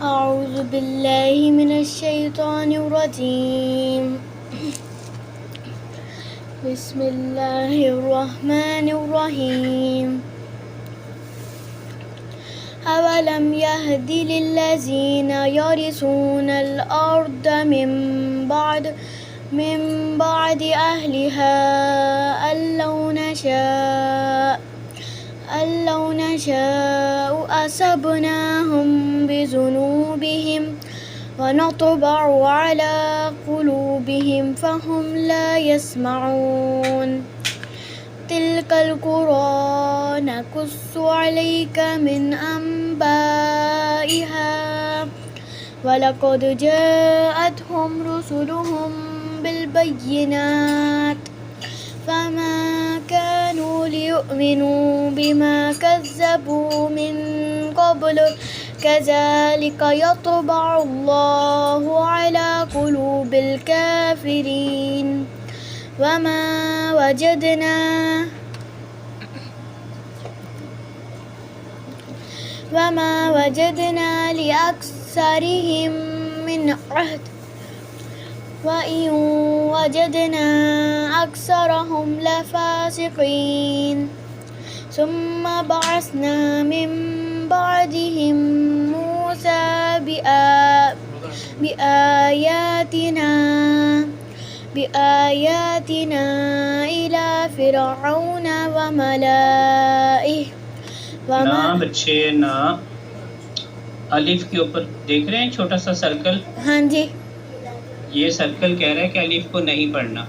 أعوذ بالله من الشيطان الرجيم. بسم الله الرحمن الرحيم. أولم يهد للذين يرثون الأرض من بعد أهلها أن لو نشاء أصبناهم بذنوبهم ونطبع على قلوبهم فهم لا يسمعون. تلك القرى نقص عليك من أنبائها ولقد جاءتهم رسلهم بالبينات فما كانوا ليؤمنوا بما كذبوا من قبل كذلك يطبع الله على قلوب الكافرين. وما وجدنا لأكثرهم من عهد وإن وجدنا أكثرهم لفاسقين. ثم بعثنا من بعدهم موسى بآياتنا إلى فرعون وملئه ना बच्चे ना अलिफ के ऊपर देख रहे हैं छोटा सा सर्कल। हाँ जी। ये सर्कल कह रहा है कि अलिफ को नहीं पढ़ना।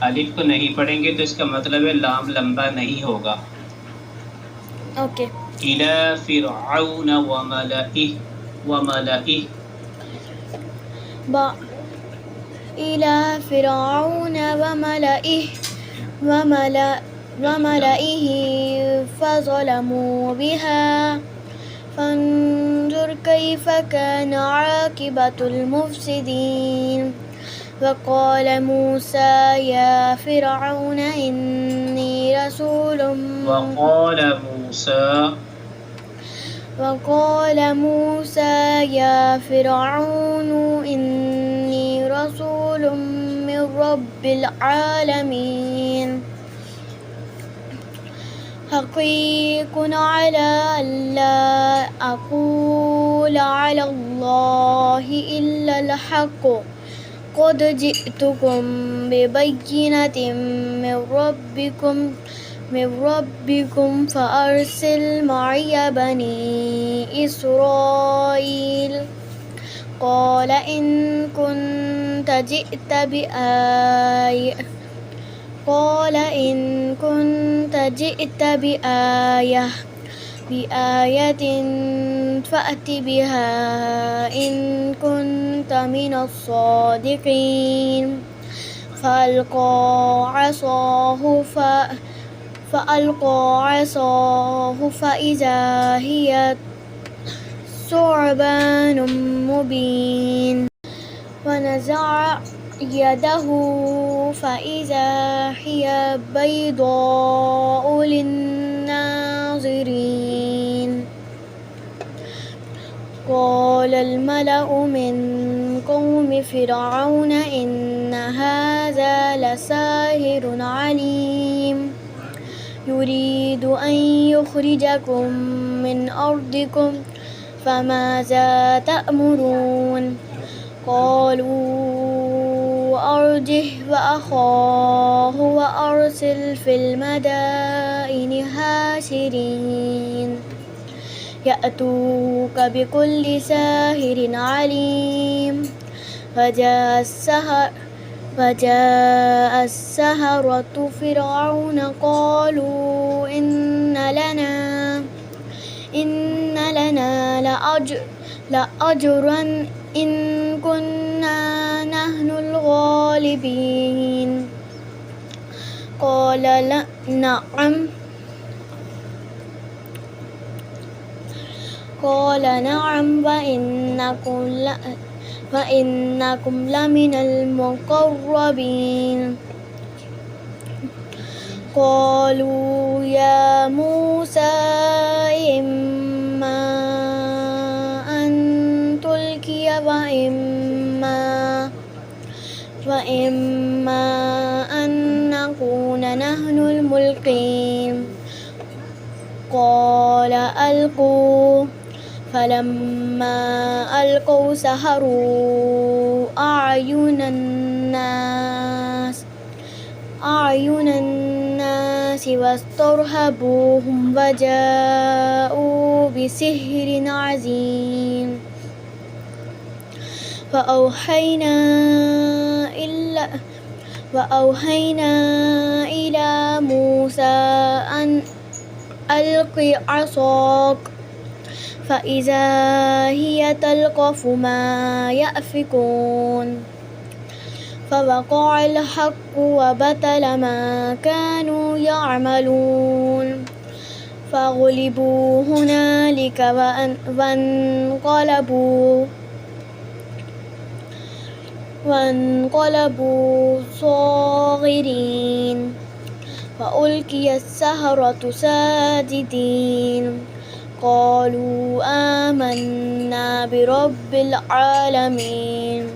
अलिफ को नहीं पढ़ेंगे तो इसका मतलब है लाम लंबा नहीं होगा। ओके। इला फिरऔन व मलइह إلى فرعون وملئه فظلموا بها فانظر كيف كان عاقبة المفسدين. وقال موسى يا فرعون إني رسول وقال موسى يا فرعون إني رسول من رب العالمين حقيق على ألا أقول على الله إلا الحق قد جئتكم ببينة من ربكم فأرسل معي بني إسرائيل. قال إن كنت جئت بآية فأت بها إن كنت من الصادقين. فألقى عصاه فإذا هي ثعبان مبين ونزع يده فإذا هي بيضاء للناظرين. قال الملأ من قوم فرعون إن هذا لساحر عليم يريد أن يخرجكم من أرضكم فماذا تأمرون. قالوا أرجه وأخاه وأرسل في المدائن حاشرين يأتوك بكل ساحر عليم. فجاء السحرة فرعون قالوا إن لنا لأجرا إن كنا نحن الغالبين. قال نعم وإنكم لمن المقربين. قالوا يا موسى إما ملقين قال ألقوا فلما ألقوا سحروا أعين الناس واسترهبوهم وجاءوا بسحر عظيم وأوحينا إلى موسى أن ألق عصاك فإذا هي تلقف ما يأفكون فوقع الحق وبطل ما كانوا يعملون فغلبوا هنالك وانقلبوا صاغرين فألقي السحرة ساجدين قالوا آمنا برب العالمين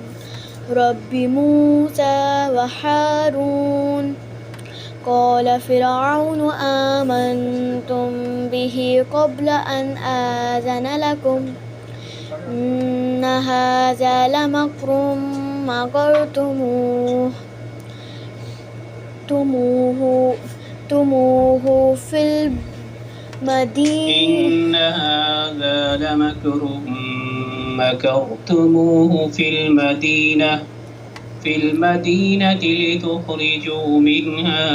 رب موسى وهارون قال فرعون آمنتم به قبل أن آذن لكم إن هذا لمكر مكرتموه في إن هذا لمكر مكرتموه في المدينة لتخرجوا منها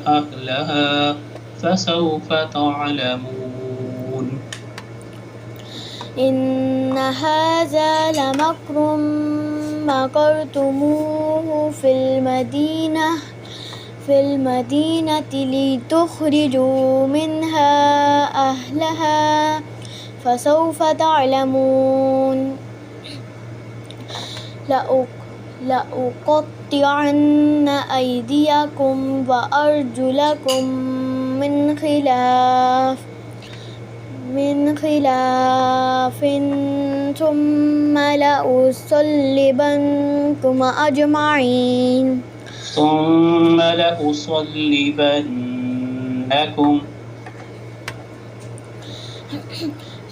أهلها فسوف تعلمون إن هذا لمكر مكرتموه في المدينة لتخرجوا منها أهلها فسوف تعلمون لأقطعن أيديكم وأرجلكم من خلاف ثم لأصلبنكم أجمعين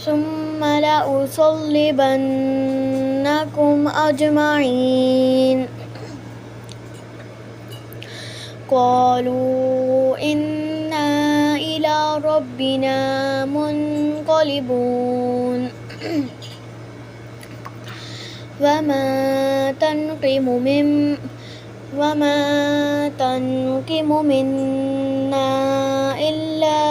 ثم لأصلبنكم أجمعين قالوا إنا إلى ربنا منقلبون وما تنقم منا إلا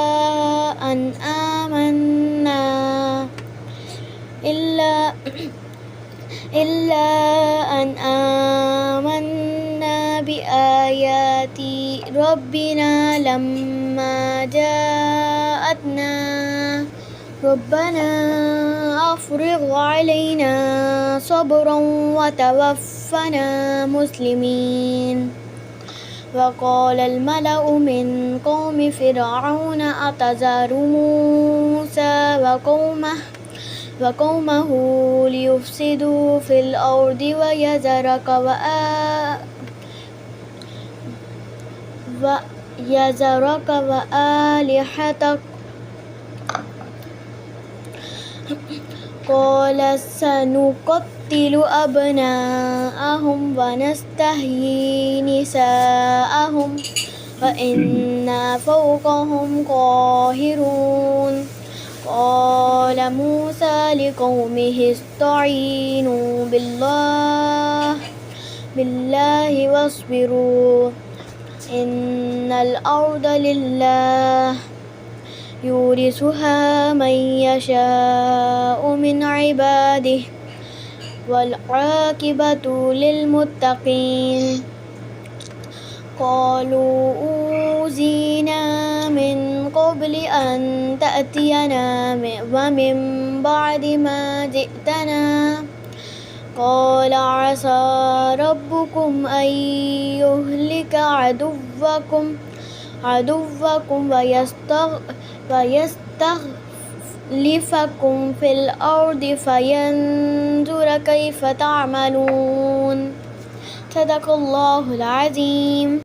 أن آمنا بآيات ربنا لما جاءتنا ربنا أفرغ علينا صبرا وتوفنا مسلمين وقال الملأ من قوم فرعون أتذر موسى وقومه ليفسدوا في الأرض ويذرك وآلهتك قال سنقتل أبناءهم ونستحيي نساءهم وإنا فوقهم قاهرون قال موسى لقومه استعينوا بالله واصبروا إن الأرض لله يورثها من يشاء من عباده والعاقبة للمتقين قالوا أوذينا من قبل أن تأتينا ومن بعد ما جئتنا قال عسى ربكم أن يهلك عدوكم ويستخلفكم في الأرض فينظر كيف تعملون صدق الله العظيم.